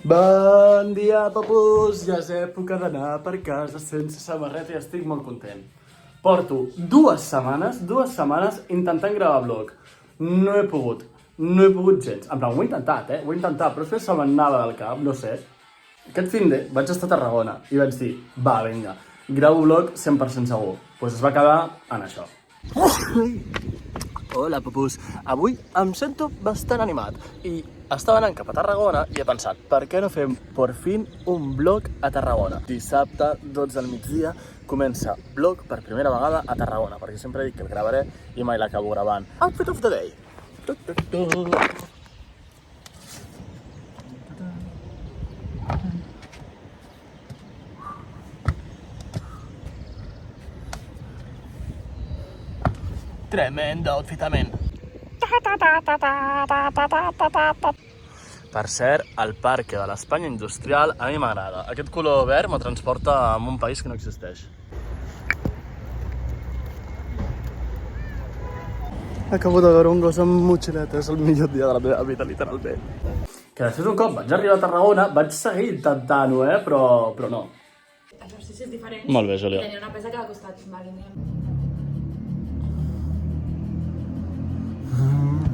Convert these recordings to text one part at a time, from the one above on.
Bon dia, papús! Ja és època d'anar per casa sense samarreta i estic molt content. Porto dues setmanes intentant gravar vlog. No he pogut gens. En plan, ho he intentat, Ho he intentat, però després se m'anava del cap, no sé. Aquest finde vaig estar a Tarragona i vaig dir, va, vinga, gravo vlog 100% segur. Doncs es va quedar en això. Hola, papús. Avui em sento bastant animat i estava anant cap a Tarragona i he pensat, per què no fem por fin un vlog a Tarragona? Dissabte, 12 del migdia, comença vlog per primera vegada a Tarragona, perquè sempre dic que el gravaré i mai l'acabo gravant. Outfit of the day. Tremendo outfitament. Per cert, el parc de l'Espanya Industrial a mi m'agrada. Aquest color verd me transporta a un país que no existeix. Acabo de veure un gos amb motxileta, és el millor dia de la meva vida, literalment. Que després un cop vaig arribar a Tarragona, vaig seguir intentant-ho, però no. L'exercici és diferent. Molt bé, Júlia. Tenia una pesa a cada costat.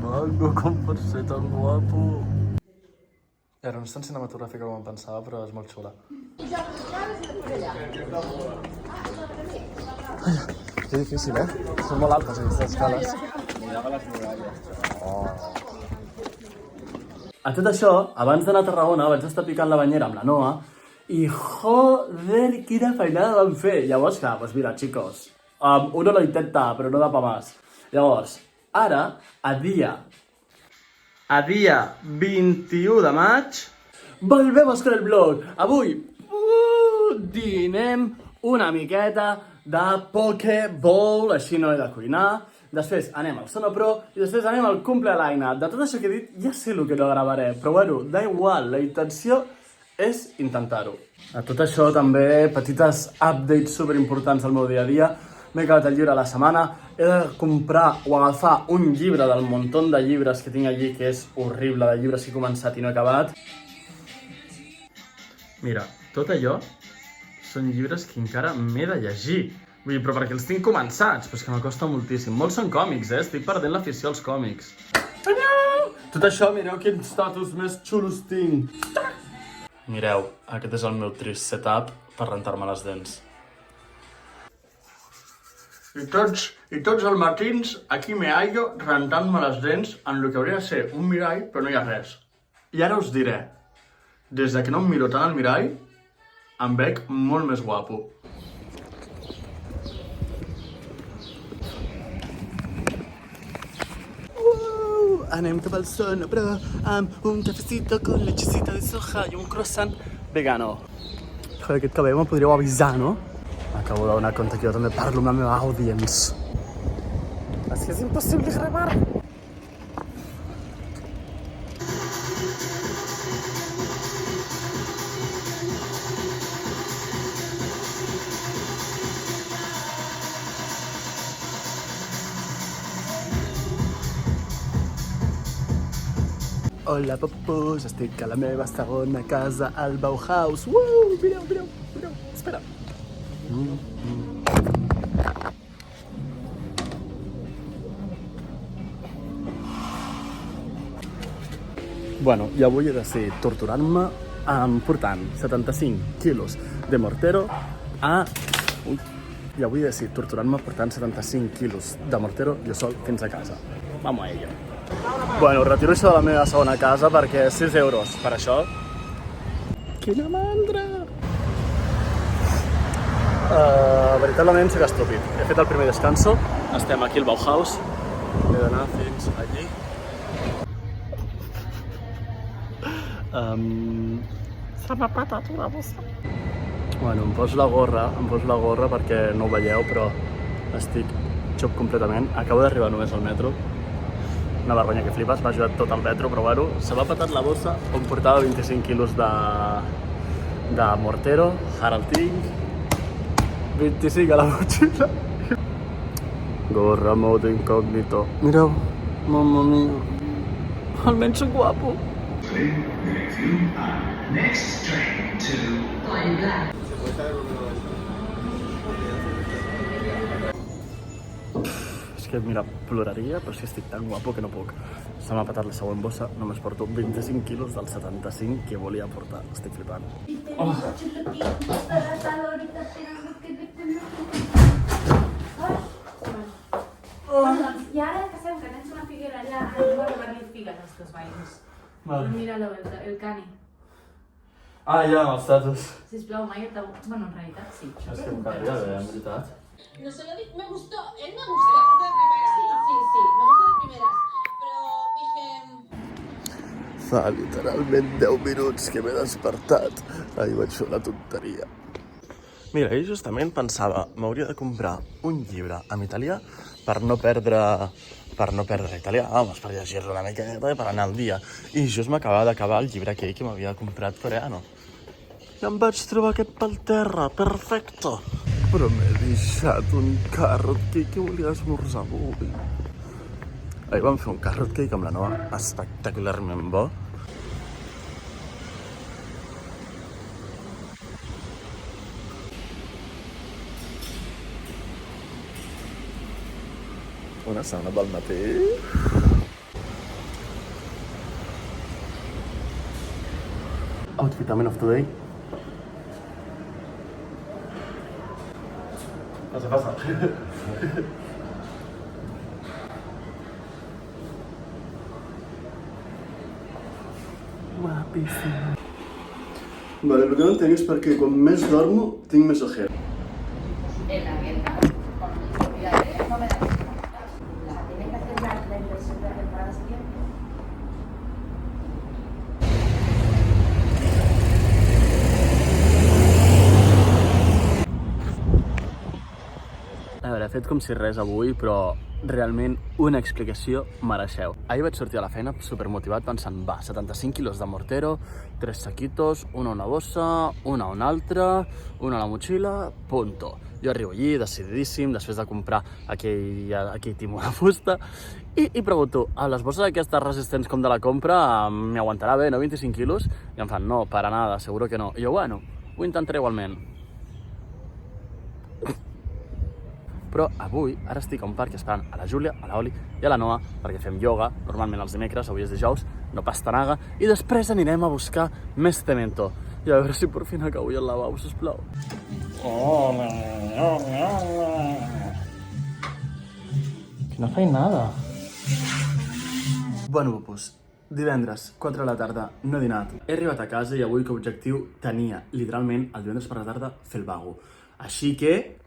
Maco, com pot ser tan guapo? Era no és tan cinematogràfica com em pensava, però és molt xula. Que difícil, Són molt altes aquestes escales. A tot això, abans d'anar a Tarragona vaig estar picant la banyera amb la Noa i joder, quina feinada vam fer. Llavors, clar, doncs mira, chicos, uno lo intenta, però no da pa más. Llavors, ara, a dia 21 de maig, volvemos con el vlog. Avui dinem una miqueta de Pokéball, així no he de cuinar. Després anem al Sonopro i després anem al cumple de l'Aina. De tot això que he dit, ja sé el que no gravaré, però bueno, da igual, la intenció és intentar-ho. A tot això també petites updates superimportants del meu dia a dia. M'he acabat el llibre a la setmana, he de comprar o agafar un llibre del muntó de llibres que tinc allí, que és horrible, de llibres que he començat i no he acabat. Mira, tot allò són llibres que encara m'he de llegir. Vull dir, però perquè els tinc començats, però és que m'acosta moltíssim. Molts són còmics, Estic perdent l'afició als còmics. Tot això, mireu quins tatus més xulos tinc. Mireu, aquest és el meu trist setup per rentar-me les dents. I tots els matins aquí me hallo rentant-me les dents en el que hauria de ser un mirall, però no hi ha res. I ara us diré, des que no em miro tant al mirall, em veig molt més guapo. Anem cap al Sonopro amb un cafecito con lechecita de soja i un croissant vegano. Joder, aquest cabell me'l podríeu avisar, no? M'acabo de donar compte que jo també parlo amb la meva audience. És que és impossible gravar. Hola, papús, estic a la meva segona casa al Bauhaus. Mireu, espera. Bueno, i avui he decidit torturar-me portant 75 quilos de mortero I avui he decidit torturar-me portant 75 quilos de mortero jo sol fins a casa. Vamos a ello. Bueno, retiro això de la meva segona casa perquè 6 euros per això. Quina mandra! Veritablement soc estúpid. He fet el primer descanso, estem aquí al Bauhaus, he d'anar fins allí. Se m'ha patat una bossa. Bueno, em poso la gorra perquè no ho veieu, però estic xop completament. Acabo d'arribar només al metro. Una vergonya que flipes, m'ha ajudat tot el metro, però bueno, se m'ha patat la bossa on portava 25 quilos de mortero. Ara el tinc. 25 a la motxilla. Gorra, modo incògnito. Mireu, mamma mia. Almenys soc guapo. Next train to Flying Black. És que, mira, ploraria, però és que estic tan guapo que no puc. Se m'ha patat la següent bossa, només porto 25 quilos dels 75 que volia portar. Estic flipant. Oh. I ara que sabem que tens una figuera allà, anem a robar-li figues als teus veïns. Vale. Mira-lo, el cani. Ah, ja, amb els tatus. Sisplau, mai et... Bueno, en realitat sí. És que em calia bé, en veritat. No se lo dije, me gustó, él me gustó. De primeras, sí, me gustó de primeras. Pero dije... Fa literalment 10 minuts que m'he despertat. Ahir vaig fer una tonteria. Mira, ahir justament pensava, m'hauria de comprar un llibre en italià per no perdre italià, vamos, per llegir-lo una miqueta i per anar al dia. I just m'acabava d'acabar el llibre aquell que m'havia comprat coreano. I em vaig trobar aquest pel terra, perfecto. Però m'he deixat un carrot cake que volia esmorzar avui. Ahir vam fer un carrot cake amb la Noa, espectacularment bo. Una sauna pel matí. Outfitament of today. Passa. Guapíssim. Vale, el que no entenc és perquè quan més dormo tinc més ojera. En la guerra, con mis propiedades, no me da tiempo. O sea, tiene que hacer la inversión de la temporada siguiente. A veure, he fet com si res avui, però realment una explicació mereixeu. Ahir vaig sortir a la feina supermotivat pensant, va, 75 quilos de mortero, 3 saquitos, una a una bossa, una a una altra, una a la motxilla, punto. Jo arribo allí, decididíssim, després de comprar aquell timo de fusta, i pregunto, a les bosses aquestes resistents com de la compra, m'hi aguantarà bé, no? 25 quilos? I em fan, no, para nada, seguro que no. I jo, bueno, ho intentaré igualment. Però avui, ara estic a un parc esperant a la Júlia, a la Oli i a la Noa perquè fem ioga, normalment els dimecres, avui és dijous, no pastanaga, i després anirem a buscar més cemento. I a veure si per fin acabo al lavabo, sisplau. Que no faig nada. Bueno, pues, divendres, 4 de la tarda, no he dinat. He arribat a casa i avui com a objectiu tenia, literalment, el divendres per la tarda, fer el vago. Així que...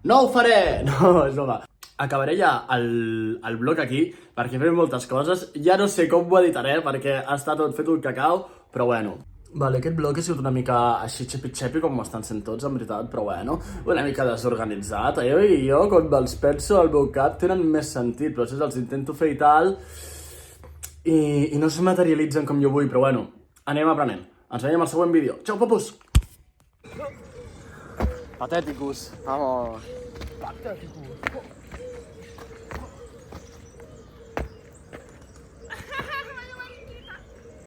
no ho faré! No, és broma. Acabaré ja el vlog aquí, perquè faré moltes coses. Ja no sé com ho editaré, perquè està tot fet un cacau, però bueno. Vale, aquest vlog ha sigut una mica així xepi-xepi, com ho estan sent tots, en veritat, però bueno, una mica desorganitzat. I jo, quan me'ls penso al meu cap, tenen més sentit, però després els intento fer i tal, i no es materialitzen com jo vull, però bueno, anem aprenent. Ens veiem al següent vídeo. Ciao, papus! Patéticos. Vamos. Patéticos.